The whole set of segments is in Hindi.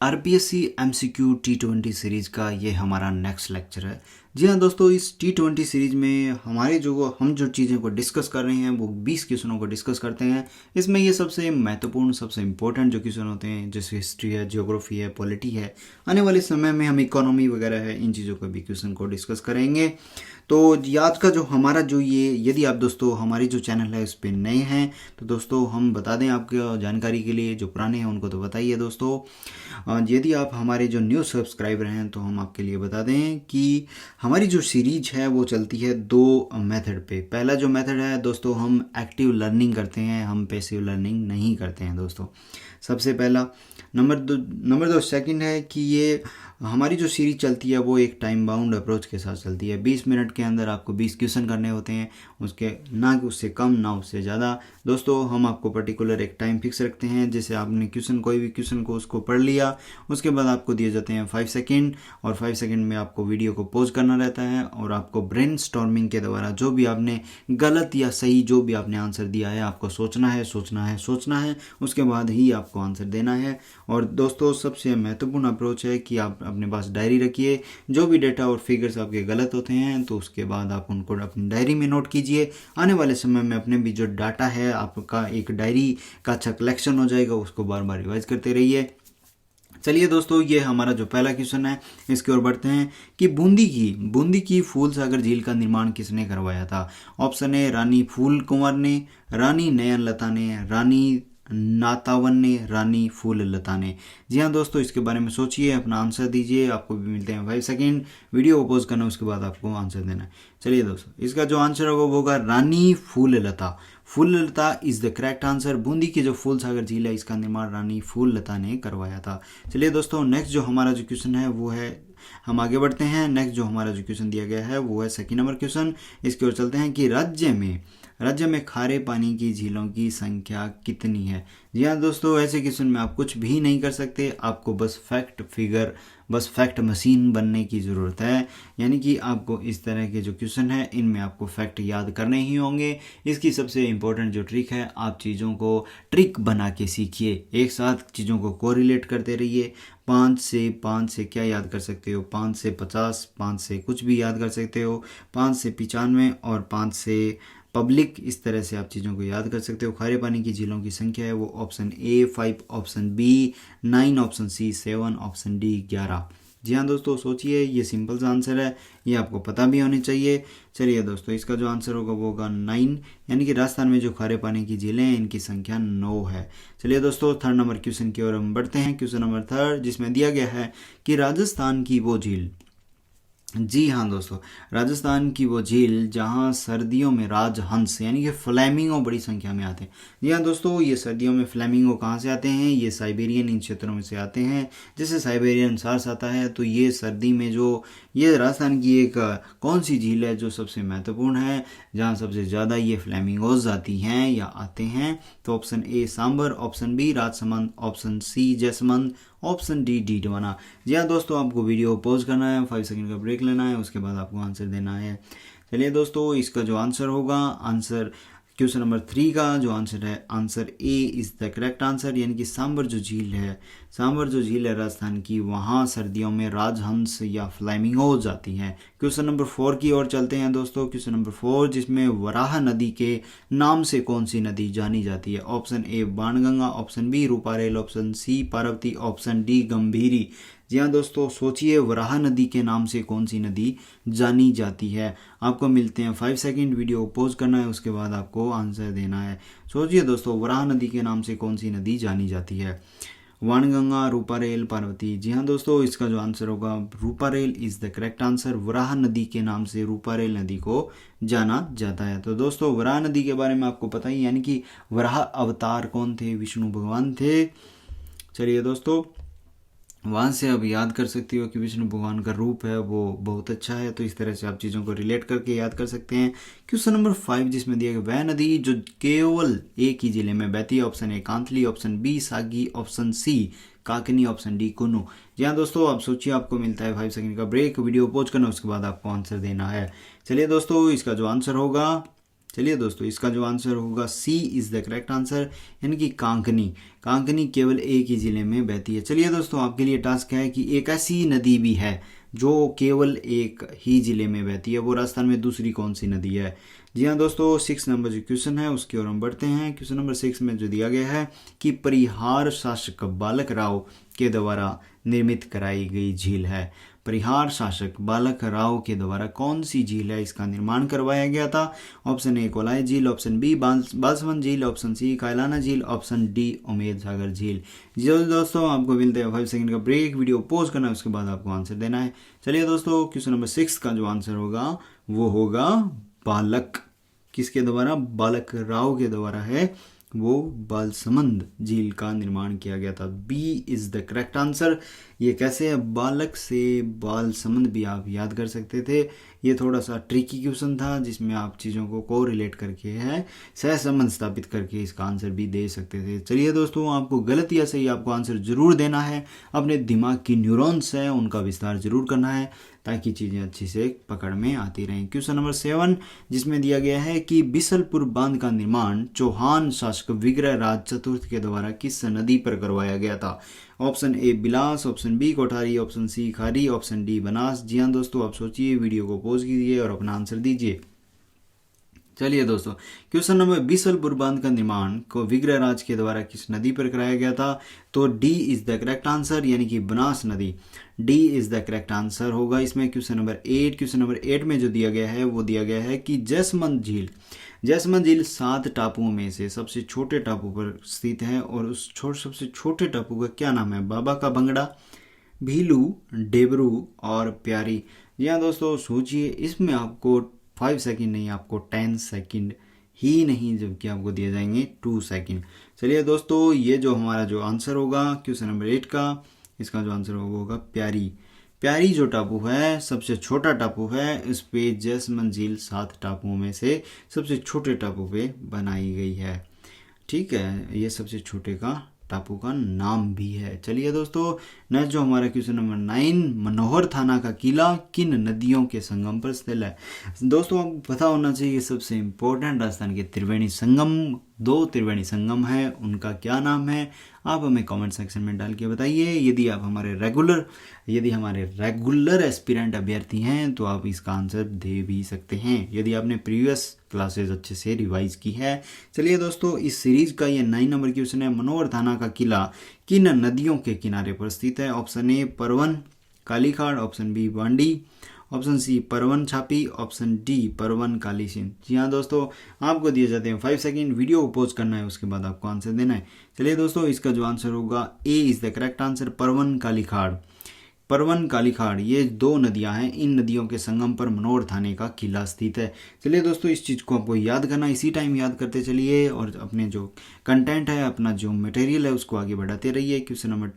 आरपीएससी एमसीक्यू T20 सीरीज़ का ये हमारा नेक्स्ट लेक्चर है। जी हाँ दोस्तों, इस T20 सीरीज़ में हम जो चीज़ें को डिस्कस कर रहे हैं वो 20 क्वेश्चनों को डिस्कस करते हैं। इसमें ये सबसे महत्वपूर्ण, सबसे इम्पोर्टेंट जो क्वेश्चन होते हैं, जैसे हिस्ट्री है, ज्योग्राफी है, पॉलिटी है, आने वाले समय में हम इकोनॉमी वगैरह है, इन चीज़ों का भी क्वेश्चन को डिस्कस करेंगे। तो आज का जो हमारा जो ये, यदि आप दोस्तों हमारी जो चैनल है उस पर नए हैं तो दोस्तों हम बता दें आपके जानकारी के लिए, जो पुराने हैं उनको तो बताइए दोस्तों। यदि आप हमारे जो न्यू सब्सक्राइबर हैं तो हम आपके लिए बता दें कि हमारी जो सीरीज है वो चलती है दो मेथड पे। पहला जो मेथड है दोस्तों, हम एक्टिव लर्निंग करते हैं, हम पैसिव लर्निंग नहीं करते हैं दोस्तों। सबसे पहला। नंबर दो सेकंड है कि ये हमारी जो सीरीज चलती है वो एक टाइम बाउंड अप्रोच के साथ चलती है। 20 मिनट के अंदर आपको 20 क्वेश्चन करने होते हैं, उसके ना कि उससे कम ना उससे ज़्यादा। दोस्तों हम आपको पर्टिकुलर एक टाइम फिक्स रखते हैं, जैसे आपने कोई भी क्वेश्चन को उसको पढ़ लिया, उसके बाद आपको दिए जाते हैं 5 सेकेंड, और 5 सेकेंड में आपको वीडियो को पॉज करना रहता है और आपको ब्रेन स्टॉर्मिंग के द्वारा जो भी आपने गलत या सही जो भी आपने आंसर दिया है आपको सोचना है, उसके बाद ही आपको आंसर देना है। और दोस्तों सबसे महत्वपूर्ण अप्रोच है कि आप अपने पास डायरी रखिए। जो भी डेटा और फिगर्स आपके गलत होते हैं तो उसके बाद आप उनको अपनी डायरी में नोट कीजिए। आने वाले समय में अपने भी जो डाटा है आपका एक डायरी का अच्छा कलेक्शन हो जाएगा, उसको बार बार रिवाइज करते रहिए। चलिए दोस्तों, ये हमारा जो पहला क्वेश्चन है इसकी ओर बढ़ते हैं कि बूंदी की फूल सागर झील का निर्माण किसने करवाया था। ऑप्शन ए रानी फूल कुंवर ने, रानी नयन लता ने, रानी नातावन ने, रानी फूल लता ने। जी हाँ दोस्तों, इसके बारे में सोचिए, अपना आंसर दीजिए। आपको भी मिलते हैं 5 सेकेंड, वीडियो को पॉज करना, उसके बाद आपको आंसर देना है। चलिए दोस्तों, इसका जो आंसर होगा वो होगा Rani Phool Lata is the correct answer. Bundi की जो फूल सागर झील है इसका निर्माण रानी फूल लता ने करवाया था। चलिए दोस्तों, नेक्स्ट जो हमारा जो क्वेश्चन है वो है, हम आगे बढ़ते हैं। नेक्स्ट जो हमारा जो क्वेश्चन दिया गया है वो है सेकंड नंबर क्वेश्चन। इसकी ओर चलते हैं कि राज्य में खारे पानी की झीलों की संख्या कितनी है। जी हाँ दोस्तों, ऐसे क्वेश्चन में आप कुछ भी नहीं कर सकते, आपको बस फैक्ट मशीन बनने की ज़रूरत है। यानी कि आपको इस तरह के जो क्वेश्चन है इनमें आपको फैक्ट याद करने ही होंगे। इसकी सबसे इम्पोर्टेंट जो ट्रिक है, आप चीज़ों को ट्रिक बना के सीखिए, एक साथ चीज़ों को कोरिलेट करते रहिए। 5 से क्या याद कर सकते हो, 5 से 50, 5 से कुछ भी याद कर सकते हो, 5 से 95 और 5 से पब्लिक, इस तरह से आप चीज़ों को याद कर सकते हो। खारे पानी की झीलों की संख्या है वो option A 5, option B 9, option C 7, option D 11। जी हाँ दोस्तों, सोचिए, ये सिंपल सा आंसर है, ये आपको पता भी होनी चाहिए। चलिए दोस्तों, इसका जो आंसर होगा वो होगा 9, यानी कि राजस्थान में जो खारे पानी की झीलें हैं इनकी संख्या 9 है। चलिए दोस्तों, थर्ड नंबर क्वेश्चन की ओर हम बढ़ते हैं। क्वेश्चन नंबर थर्ड, जिसमें दिया गया है कि राजस्थान की वो झील, जी हाँ दोस्तों, राजस्थान की वो झील जहाँ सर्दियों में राजहंस यानी कि फ्लैमिंगो बड़ी संख्या में आते हैं। जी हाँ दोस्तों, ये सर्दियों में फ्लैमिंगो कहाँ से आते हैं, ये साइबेरियन इन क्षेत्रों में से आते हैं। जैसे साइबेरियन सार्स आता है, तो ये सर्दी में जो ये राजस्थान की एक कौन सी झील है जो सबसे महत्वपूर्ण है, जहाँ सबसे ज़्यादा ये फ्लैमिंगोज आती हैं या आते हैं। तो option A Sambhar, option B Rajsamand, option C Jaisamand, option D Didwana. जी हाँ दोस्तों, आपको वीडियो पॉज करना है, 5 सेकंड का ब्रेक लेना है, उसके बाद आपको आंसर देना है। चलिए दोस्तों, इसका जो आंसर होगा, क्वेश्चन नंबर 3 का जो आंसर है, answer A is the correct answer. यानी कि सांबर जो झील है राजस्थान की, वहाँ सर्दियों में राजहंस या फ्लैमिंगोज आती हैं। क्वेश्चन नंबर 4 की ओर चलते हैं दोस्तों। क्वेश्चन नंबर 4, जिसमें वराह नदी के नाम से कौन सी नदी जानी जाती है। Option A Banganga, option B Ruparel, option C Parvati, option D Gambhiri. जी हाँ दोस्तों, सोचिए, वराह नदी के नाम से कौन सी नदी जानी जाती है। आपको मिलते हैं 5 सेकंड, वीडियो को पॉज करना है, उसके बाद आपको आंसर देना है। सोचिए दोस्तों, वराह नदी के नाम से कौन सी नदी जानी जाती है। वाणगंगा, रूपारेल, पार्वती। जी हाँ दोस्तों, इसका जो आंसर होगा Ruparel is the correct answer. Varaha नदी के नाम से रूपारेल नदी को जाना जाता है। तो दोस्तों, वराह नदी के बारे में आपको पता ही, यानी कि वराह अवतार कौन थे, विष्णु भगवान थे। चलिए दोस्तों, वहाँ से आप याद कर सकते हो कि विष्णु भगवान का रूप है वो बहुत अच्छा है, तो इस तरह से आप चीज़ों को रिलेट करके याद कर सकते हैं। क्वेश्चन नंबर 5, जिसमें दिया गया, वह नदी जो केवल एक ही जिले में बहती है। Option A Kantli, option B Sagi, option C Kakni, option D Kunnu. जी हाँ दोस्तों, आप सोचिए, आपको मिलता है 5 सेकंड का ब्रेक, वीडियो पॉज करना, उसके बाद आपको आंसर देना है। चलिए दोस्तों, इसका जो आंसर होगा चलिए दोस्तों, इसका जो आंसर होगा सी इज़ द करेक्ट आंसर, यानी कि कांकनी। कांकनी केवल एक ही ज़िले में बहती है। चलिए दोस्तों, आपके लिए टास्क है कि एक ऐसी नदी भी है जो केवल एक ही ज़िले में बहती है, वो राजस्थान में दूसरी कौन सी नदी है। जी हाँ दोस्तों, 6 नंबर जो क्वेश्चन है उसकी ओर हम बढ़ते हैं। क्वेश्चन नंबर 6 में जो दिया गया है कि परिहार शासक बालक राव के द्वारा निर्मित कराई गई झील है। परिहार शासक बालक राव के द्वारा कौन सी झील है, इसका निर्माण करवाया गया था। ऑप्शन ए कोलाई झील, ऑप्शन बी बालसमंद झील, ऑप्शन सी कायलाना झील, ऑप्शन डी उमेद सागर झील। जी दोस्तों, आपको मिलते हैं 5 सेकंड का ब्रेक, वीडियो पॉज करना है, उसके बाद आपको आंसर देना है। चलिए दोस्तों, क्वेश्चन नंबर 6 का जो आंसर होगा वो होगा बालक। किसके द्वारा? बालक राव के द्वारा है वो बालसमंद झील का निर्माण किया गया था। B is the correct answer. ये कैसे है? बालक से बालसमंद भी आप याद कर सकते थे। ये थोड़ा सा ट्रिकी क्वेश्चन था जिसमें आप चीज़ों को रिलेट करके है सहसंबंध स्थापित करके इसका आंसर भी दे सकते थे। चलिए दोस्तों, आपको गलत या सही आपको आंसर जरूर देना है। अपने दिमाग की न्यूरॉन्स है उनका विस्तार जरूर करना है ताकि चीज़ें अच्छी से पकड़ में आती रहें। क्वेश्चन नंबर 7 जिसमें दिया गया है कि बिसलपुर बांध का निर्माण चौहान शासक विग्रह राज चतुर्थ के द्वारा किस नदी पर करवाया गया था। Option A Bilas, option B Kothari, option C Khari, option D Banas. जी हाँ दोस्तों, आप सोचिए, वीडियो को पॉज कीजिए और अपना आंसर दीजिए। चलिए दोस्तों, क्वेश्चन नंबर बिसलपुर बांध का निर्माण को विग्रह राज के द्वारा किस नदी पर कराया गया था। तो D is the correct answer, यानी कि बनास नदी। D is the correct answer होगा इसमें। क्वेश्चन नंबर 8, क्वेश्चन नंबर 8 में जो दिया गया है वो दिया गया है कि जैसमंद झील 7 टापुओं में से सबसे छोटे टापू पर स्थित है और उस सबसे छोटे टापू का क्या नाम है। बाबा का भंगड़ा, भीलू, डेबरू और प्यारी। जी हाँ दोस्तों, सोचिए, इसमें आपको 5 सेकंड नहीं, आपको 10 सेकंड ही नहीं जबकि आपको दिए जाएंगे 2 सेकंड। चलिए दोस्तों, ये जो हमारा जो आंसर होगा क्वेश्चन नंबर 8 का, इसका जो आंसर होगा प्यारी। प्यारी जो टापू है सबसे छोटा टापू है। इस पे जैसमंद झील 7 टापुओं में से सबसे छोटे टापू पे बनाई गई है। ठीक है, ये सबसे छोटे का टापू का नाम भी है। चलिए दोस्तों, नेक्स्ट जो हमारा क्वेश्चन नंबर 9, मनोहर थाना का किला किन नदियों के संगम पर स्थित है। दोस्तों, आपको पता होना चाहिए सबसे इम्पोर्टेंट राजस्थान के त्रिवेणी संगम, 2 त्रिवेणी संगम है, उनका क्या नाम है आप हमें कमेंट सेक्शन में डाल के बताइए। यदि हमारे रेगुलर एस्पिरेंट अभ्यर्थी हैं तो आप इसका आंसर दे भी सकते हैं यदि आपने प्रीवियस क्लासेस अच्छे से रिवाइज की है। चलिए दोस्तों, इस सीरीज का ये 9 नंबर क्वेश्चन है, मनोहर थाना का किला किन नदियों के किनारे पर स्थित है। Option A Parvan Kalikhad, option B Bandi, option C Parvan Chhapi, option D Parvan Kali Sindh. जी हाँ दोस्तों, आपको दिए जाते हैं 5 सेकंड, वीडियो को पॉज करना है, उसके बाद आपको आंसर देना है। चलिए दोस्तों, इसका जो आंसर होगा ए इज द करेक्ट आंसर, परवन कालीखाड़। परवन कालीखाड़ ये 2 नदियां हैं, इन नदियों के संगम पर मनोहर थाने का किला स्थित है। चलिए दोस्तों, इस चीज़ को आपको याद करना, इसी टाइम याद करते चलिए और अपने जो कंटेंट है, अपना जो मटेरियल है उसको आगे बढ़ाते रहिए। क्वेश्चन नंबर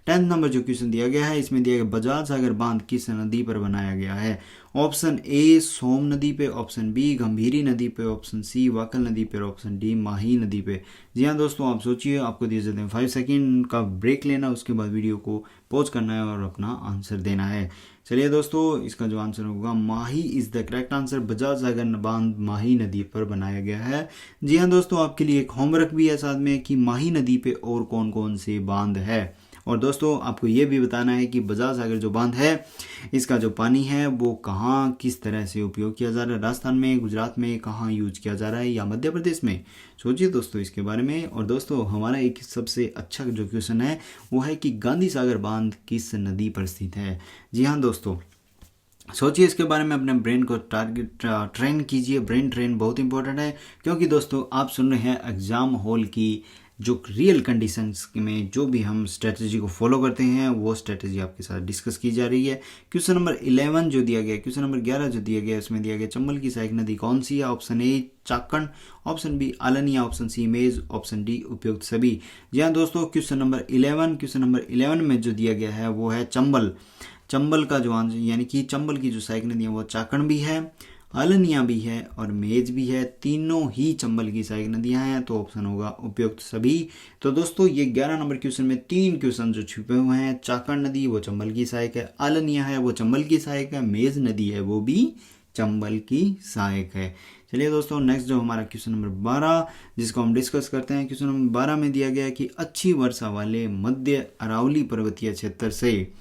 10 नंबर जो क्वेश्चन दिया गया है, इसमें दिया गया बजाज सागर बांध किस नदी पर बनाया गया है। ऑप्शन ए सोम नदी पे, ऑप्शन बी गंभीरी नदी पे, ऑप्शन सी वाकल नदी पे, ऑप्शन डी माही नदी पे। जी हाँ दोस्तों, आप सोचिए, आपको दिए जाते हैं 5 सेकंड का ब्रेक लेना, उसके बाद वीडियो को पॉज करना है और अपना आंसर देना है। चलिए दोस्तों, इसका जो आंसर होगा Mahi is the correct answer, Bajaj Sagar बांध माही नदी पर बनाया गया है। जी हाँ दोस्तों, आपके लिए एक होमवर्क भी है साथ में कि माही नदी पे और कौन कौन से बांध है। और दोस्तों, आपको ये भी बताना है कि बजाज सागर जो बांध है इसका जो पानी है वो कहाँ किस तरह से उपयोग किया जा रहा है। राजस्थान में, गुजरात में कहाँ यूज किया जा रहा है या मध्य प्रदेश में। सोचिए दोस्तों इसके बारे में। और दोस्तों, हमारा एक सबसे अच्छा जो क्वेश्चन है वो है कि गांधी सागर बांध किस नदी पर स्थित है। जी हाँ दोस्तों, सोचिए इसके बारे में, अपने ब्रेन को ट्रेन कीजिए। ब्रेन ट्रेन बहुत इंपॉर्टेंट है क्योंकि दोस्तों आप सुन रहे हैं एग्जाम हॉल की जो रियल कंडीशंस में जो भी हम स्ट्रेटजी को फॉलो करते हैं वो स्ट्रेटजी आपके साथ डिस्कस की जा रही है। क्वेश्चन नंबर 11 जो दिया गया, क्वेश्चन नंबर 11 जो दिया गया, उसमें दिया गया चंबल की सहायक नदी कौन सी है। Option A Chakan, option B Alniya, option C Mej, option D उपयुक्त सभी। जी हाँ दोस्तों, क्वेश्चन नंबर 11 में जो दिया गया है वो है चंबल। चंबल का जो आंसर, यानी कि चंबल की जो सहायक नदी है वो चाकण भी है, आलनिया भी है और मेज भी है। तीनों ही चंबल की सहायक नदियां हैं, तो ऑप्शन होगा उपयुक्त सभी। तो दोस्तों, ये 11 नंबर क्वेश्चन में 3 क्वेश्चन जो छुपे हुए हैं, चाकण नदी वो चंबल की सहायक है, आलनिया है वो चंबल की सहायक है, मेज नदी है वो भी चंबल की सहायक है। चलिए दोस्तों, नेक्स्ट जो हमारा क्वेश्चन नंबर 12 जिसको हम डिस्कस करते हैं, क्वेश्चन नंबर 12 में दिया गया है कि अच्छी वर्षा वाले मध्य अरावली पर्वतीय क्षेत्र से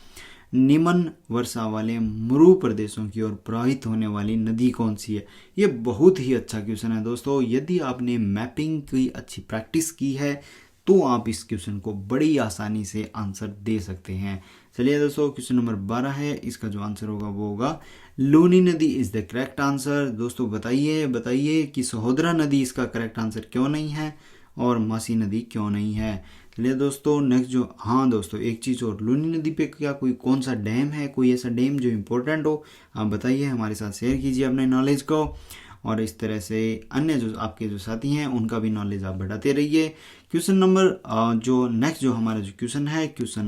निम्न वर्षा वाले मरु प्रदेशों की ओर प्रवाहित होने वाली नदी कौन सी है। ये बहुत ही अच्छा क्वेश्चन है दोस्तों। यदि आपने मैपिंग की अच्छी प्रैक्टिस की है तो आप इस क्वेश्चन को बड़ी आसानी से आंसर दे सकते हैं। चलिए दोस्तों, क्वेश्चन नंबर 12 है, इसका जो आंसर होगा वो होगा लूनी नदी इज द करेक्ट आंसर। दोस्तों बताइए कि सहोदरा नदी इसका करेक्ट आंसर क्यों नहीं है और मासी नदी क्यों नहीं है। चलिए दोस्तों, नेक्स्ट जो, हाँ दोस्तों एक चीज़ और, लूनी नदी पे क्या कोई कौन सा डैम है, कोई ऐसा डैम जो इम्पोर्टेंट हो, आप बताइए, हमारे साथ शेयर कीजिए अपने नॉलेज को। और इस तरह से अन्य जो आपके जो साथी हैं उनका भी नॉलेज आप बढ़ाते रहिए। क्वेश्चन नंबर जो नेक्स्ट जो हमारा जो क्वेश्चन है, क्वेश्चन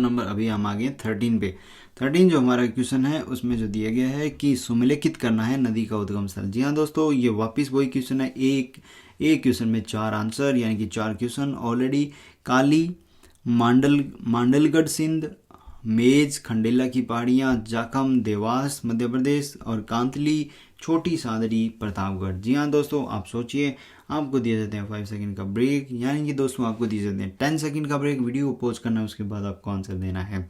नंबर अभी हम आ गए 13 पे। 13 जो हमारा क्वेश्चन है उसमें जो दिया गया है कि सुमेलित करना है नदी का उद्गम स्थल। जी हाँ दोस्तों, ये वापस वही क्वेश्चन है। एक क्वेश्चन में 4 आंसर, यानी कि 4 क्वेश्चन ऑलरेडी। काली, मांडलगढ़ सिंध, मेज खंडेला की पहाड़ियाँ, जाखम देवास मध्य प्रदेश, और कांतली छोटी सादरी प्रतापगढ़। जी हाँ दोस्तों, आप सोचिए, आपको दिए जाते हैं 5 सेकंड का ब्रेक, यानी कि दोस्तों आपको दिए जाते हैं 10 सेकंड का ब्रेक। वीडियो को पॉज करना है, उसके बाद आपको आंसर देना है।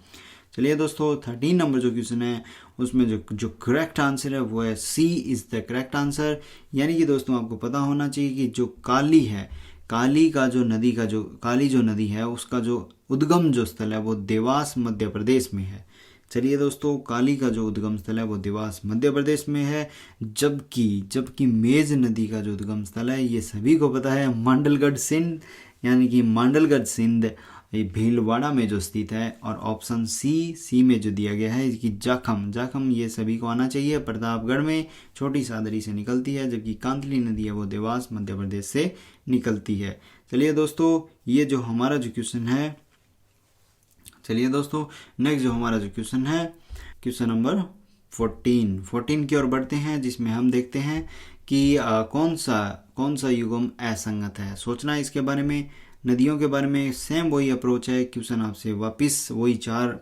चलिए दोस्तों, 13 नंबर जो क्वेश्चन है उसमें जो करेक्ट आंसर है वो है सी इज़ द करेक्ट आंसर। यानी कि दोस्तों आपको पता होना चाहिए कि जो काली है, काली जो नदी है उसका जो उद्गम जो स्थल है वो देवास मध्य प्रदेश में है। चलिए दोस्तों, काली का जो उद्गम स्थल है वो देवास मध्य प्रदेश में है, जबकि मेज नदी का जो उद्गम स्थल है ये सभी को पता है, मांडलगढ़ सिंध, यानी कि मांडलगढ़ सिंध ये भीलवाड़ा में जो स्थित है। और ऑप्शन सी में जो दिया गया है कि जाखम ये सभी को आना चाहिए, प्रतापगढ़ में छोटी सादरी से निकलती है, जबकि कांतली नदी है वो देवास मध्य प्रदेश से निकलती है। चलिए दोस्तों, ये जो हमारा जो क्वेश्चन है, चलिए दोस्तों नेक्स्ट जो हमारा जो क्वेश्चन है, क्वेश्चन नंबर 14 की ओर बढ़ते हैं, जिसमें हम देखते हैं कि कौन सा युग्म असंगत है। सोचना है इसके बारे में, नदियों के बारे में सेम वही अप्रोच है। क्वेश्चन आपसे वापस वही चार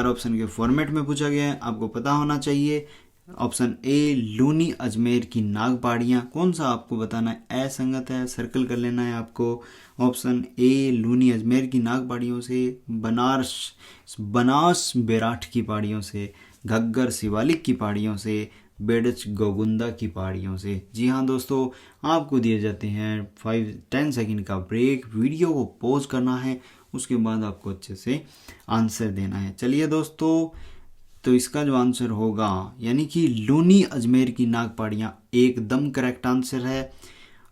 ऑप्शन के फॉर्मेट में पूछा गया है, आपको पता होना चाहिए। ऑप्शन ए लूनी अजमेर की नाग पहाड़ियाँ, कौन सा आपको बताना है असंगत है, सर्कल कर लेना है आपको। ऑप्शन ए लूनी अजमेर की नाग पहाड़ियों से, बनास बेराठ की पहाड़ियों से, घग्गर शिवालिक की पहाड़ियों से, बेडच गोगुंदा की पहाड़ियों से। जी हाँ दोस्तों, आपको दिए जाते हैं 5-10 सेकंड का ब्रेक, वीडियो को पॉज करना है, उसके बाद आपको अच्छे से आंसर देना है। चलिए दोस्तों, तो इसका जो आंसर होगा यानी कि लूनी अजमेर की नाग पहाड़ियाँ एकदम करेक्ट आंसर है।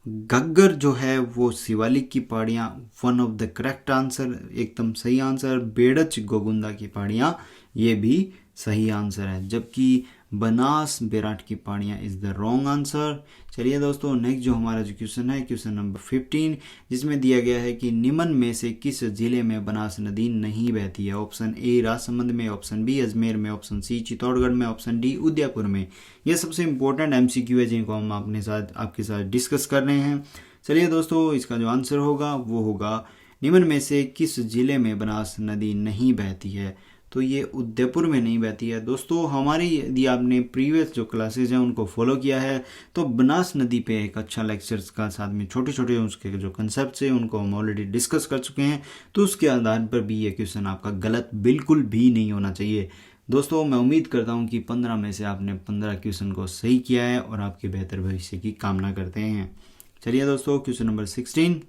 घग्गर जो है वो शिवालिक की पहाड़ियाँ, one of the correct answer, एकदम सही आंसर। बेडच गोगुंदा की पहाड़ियाँ, ये भी सही आंसर है, जबकि बनास बेराट की पहाड़ियाँ इज़ द रॉन्ग आंसर। चलिए दोस्तों, नेक्स्ट जो हमारा जो क्वेश्चन है, क्वेश्चन नंबर 15, जिसमें दिया गया है कि निम्न में से किस जिले में बनास नदी नहीं बहती है। ऑप्शन ए राजसमंद में, ऑप्शन बी अजमेर में, ऑप्शन सी चित्तौड़गढ़ में, ऑप्शन डी उदयपुर में। यह सबसे इंपॉर्टेंट MCQ है जिनको हम आपके साथ डिस्कस कर रहे हैं। चलिए दोस्तों, इसका जो आंसर होगा वो होगा निम्न में से किस जिले में बनास नदी नहीं बहती है। तो ये उदयपुर में नहीं बहती है। दोस्तों, हमारी यदि आपने प्रीवियस जो क्लासेज हैं उनको फॉलो किया है तो बनास नदी पे एक अच्छा लेक्चर्स का साथ में छोटे उसके जो कंसेप्ट हैं उनको हम ऑलरेडी डिस्कस कर चुके हैं, तो उसके आधार पर भी ये क्वेश्चन आपका गलत बिल्कुल भी नहीं होना चाहिए। दोस्तों, मैं उम्मीद करता हूँ कि 15 में से आपने 15 क्वेश्चन को सही किया है और आपके बेहतर भविष्य की कामना करते हैं। चलिए दोस्तों, क्वेश्चन नंबर 16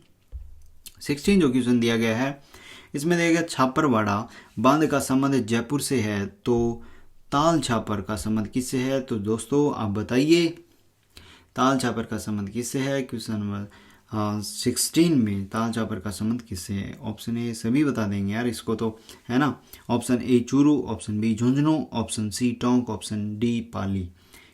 जो क्वेश्चन दिया गया है, इसमें दिया गया छापरवाड़ा बांध का संबंध जयपुर से है, तो ताल छापर का संबंध किससे है। तो दोस्तों आप बताइए, ताल छापर का संबंध किससे है। क्वेश्चन नंबर 16 में ताल छापर का संबंध किससे है। ऑप्शन ए सभी बता देंगे यार इसको, तो है ना। Option A Churu, option B Jhunjhunu, option C Tonk, option D Pali.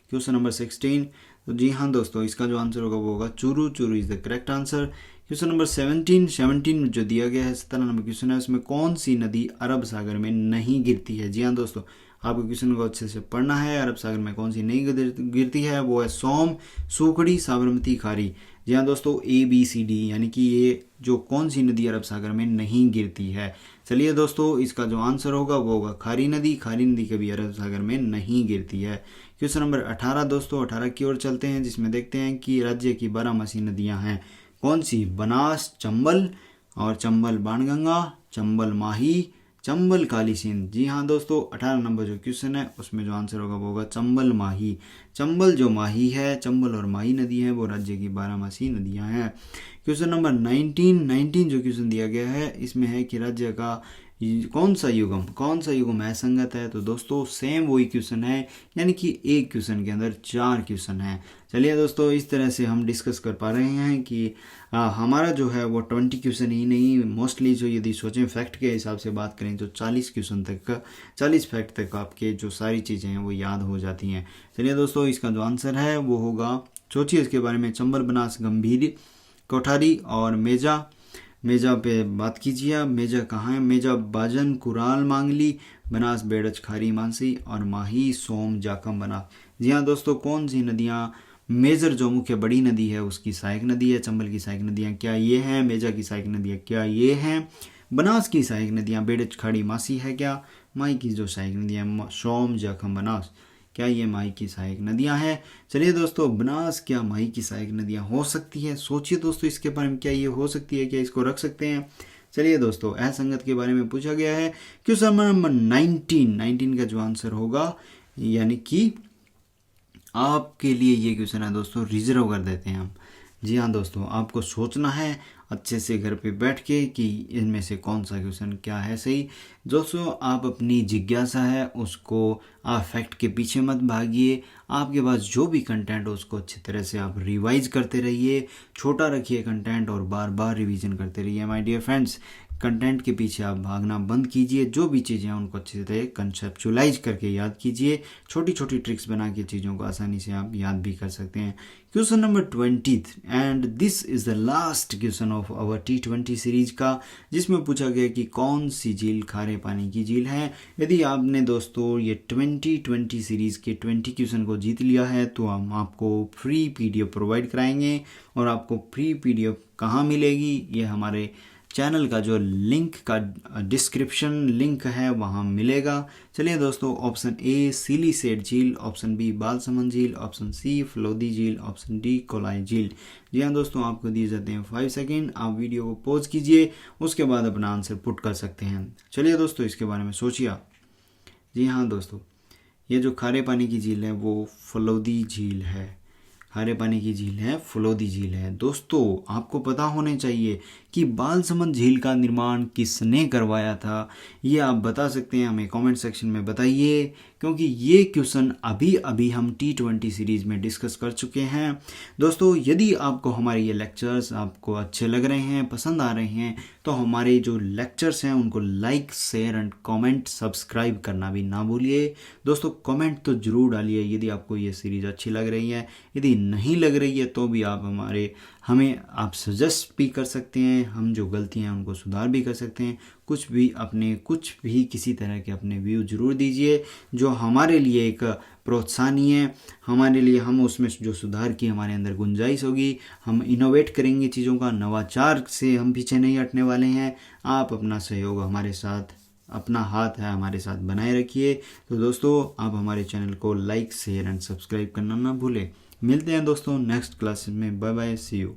Question number 16, तो जी हाँ दोस्तों, इसका जो आंसर होगा वो होगा Churu is the correct answer. Question number 17 जो दिया गया है, 17 नंबर क्वेश्चन है, उसमें कौन सी नदी अरब सागर में नहीं गिरती है। जी हाँ दोस्तों, आपको क्वेश्चन को अच्छे से पढ़ना है। अरब सागर में कौन सी नहीं गिरती है, वो है सोम, सूखड़ी, साबरमती, खारी। जी हाँ दोस्तों, ABCD यानी कि ये जो कौन सी नदी अरब सागर में नहीं गिरती है। चलिए दोस्तों, इसका जो आंसर होगा वो होगा खारी नदी। खारी नदी कभी अरब सागर में नहीं गिरती है। क्वेश्चन नंबर 18 दोस्तों, 18 की ओर चलते हैं, जिसमें देखते हैं कि राज्य की 12 नदियां हैं कौन सी। बनास, चंबल और चंबल बाणगंगा, चंबल माही, चंबल काली सिंध। जी हाँ दोस्तों, 18 नंबर जो क्वेश्चन है उसमें जो आंसर होगा वो होगा चंबल माही। चंबल जो माही है, चंबल और माही नदी है, वो राज्य की 12 नदियां हैं। क्वेश्चन नंबर 19 जो क्वेश्चन दिया गया है इसमें है कि राज्य का कौन सा युगम असंगत है। तो दोस्तों सेम वही क्वेश्चन है, यानी कि एक क्वेश्चन के अंदर 4 क्वेश्चन है। चलिए दोस्तों, इस तरह से हम डिस्कस कर पा रहे हैं कि हमारा जो है वो 20 क्वेश्चन ही नहीं, मोस्टली जो यदि सोचें फैक्ट के हिसाब से बात करें तो 40 क्वेश्चन तक, 40 फैक्ट तक आपके जो सारी चीज़ें हैं वो याद हो जाती हैं। चलिए दोस्तों, इसका जो आंसर है वो होगा, सोचिए इसके बारे में, चंबल, बनास, गंभीर, कोठारी और मेजा पे बात कीजिए आप। मेजा कहाँ है? मेजा बाजन, कुराल, मांगली, बनास, बेड़च, खारी, मानसी और माही, सोम, जाकम, बनास। जी हाँ दोस्तों, कौन सी नदियाँ मेजर जो मुख्य बड़ी नदी है उसकी सहायक नदी है? चंबल की सहायक नदियाँ क्या ये हैं? मेजा की सहायक नदियाँ क्या ये हैं? बनास की सहायक नदियाँ बेड़च, खाड़ी, मासी है क्या? माही की जो सहायक नदियाँ सोम, जाखम, बनास, क्या ये माही की सहायक नदियां हैं? चलिए दोस्तों, बनास क्या माही की सहायक नदियां हो सकती है? सोचिए दोस्तों इसके बारे में, क्या ये हो सकती है, क्या इसको रख सकते हैं? चलिए दोस्तों, असंगत के बारे में पूछा गया है। क्वेश्चन नंबर 19 का जो आंसर होगा, यानी कि आपके लिए ये क्वेश्चन है दोस्तों, रिजर्व कर देते हैं हम। जी हाँ दोस्तों, आपको सोचना है अच्छे से घर पे बैठ के कि इनमें से कौन सा क्वेश्चन क्या है सही। दोस्तों, आप अपनी जिज्ञासा है उसको, आप फैक्ट के पीछे मत भागिए। आपके पास जो भी कंटेंट हो उसको अच्छी तरह से आप रिवाइज करते रहिए, छोटा रखिए कंटेंट और बार बार रिवीजन करते रहिए माय डियर फ्रेंड्स। कंटेंट के पीछे आप भागना बंद कीजिए, जो भी चीज़ें हैं उनको अच्छी तरह कंसेप्चुलाइज करके याद कीजिए। छोटी छोटी ट्रिक्स बना के चीज़ों को आसानी से आप याद भी कर सकते हैं। Question number 20 and this is the last question of our T20 series का, जिसमें पूछा गया कि कौन सी झील खारे पानी की झील है। यदि आपने दोस्तों ये 2020 सीरीज़ के 20 क्वेश्चन को जीत लिया है तो हम आपको फ्री PDF प्रोवाइड कराएंगे। और आपको फ्री PDF कहाँ मिलेगी? ये हमारे चैनल का जो लिंक का डिस्क्रिप्शन लिंक है वहाँ मिलेगा। चलिए दोस्तों, ऑप्शन ए सीली सेठ झील, ऑप्शन बी बालसमंद झील, ऑप्शन सी फलोदी झील, ऑप्शन डी कोलाई झील। जी हाँ दोस्तों, आपको दिए जाते हैं 5 सेकेंड, आप वीडियो को पॉज कीजिए, उसके बाद अपना आंसर पुट कर सकते हैं। चलिए दोस्तों, इसके बारे में सोचिए। जी हाँ दोस्तों, ये जो खारे पानी की झील है वो फलोदी झील है। खारे पानी की झील है, फलोदी झील है। दोस्तों, आपको पता होने चाहिए कि बालसमंद झील का निर्माण किसने करवाया था। ये आप बता सकते हैं, हमें कमेंट सेक्शन में बताइए, क्योंकि ये क्वेश्चन अभी अभी हम T20 सीरीज में डिस्कस कर चुके हैं। दोस्तों, यदि आपको हमारे ये लेक्चर्स आपको अच्छे लग रहे हैं, पसंद आ रहे हैं, तो हमारे जो लेक्चर्स हैं उनको like, share and comment, subscribe करना भी ना भूलिए। दोस्तों, कमेंट तो ज़रूर डालिए यदि आपको ये सीरीज़ अच्छी लग रही है। यदि नहीं लग रही है तो भी आप हमें आप सजेस्ट भी कर सकते हैं, हम जो गलतियां हैं उनको सुधार भी कर सकते हैं। कुछ भी किसी तरह के अपने व्यू जरूर दीजिए, जो हमारे लिए एक प्रोत्साहन ही है हमारे लिए। हम उसमें जो सुधार की हमारे अंदर गुंजाइश होगी, हम इनोवेट करेंगे चीज़ों का, नवाचार से हम पीछे नहीं हटने वाले हैं। आप अपना सहयोग हमारे साथ, अपना हाथ है हमारे साथ बनाए रखिए। तो दोस्तों, आप हमारे चैनल को लाइक, शेयर एंड सब्सक्राइब करना ना भूलें। मिलते हैं दोस्तों नेक्स्ट क्लास में। Bye bye, see you.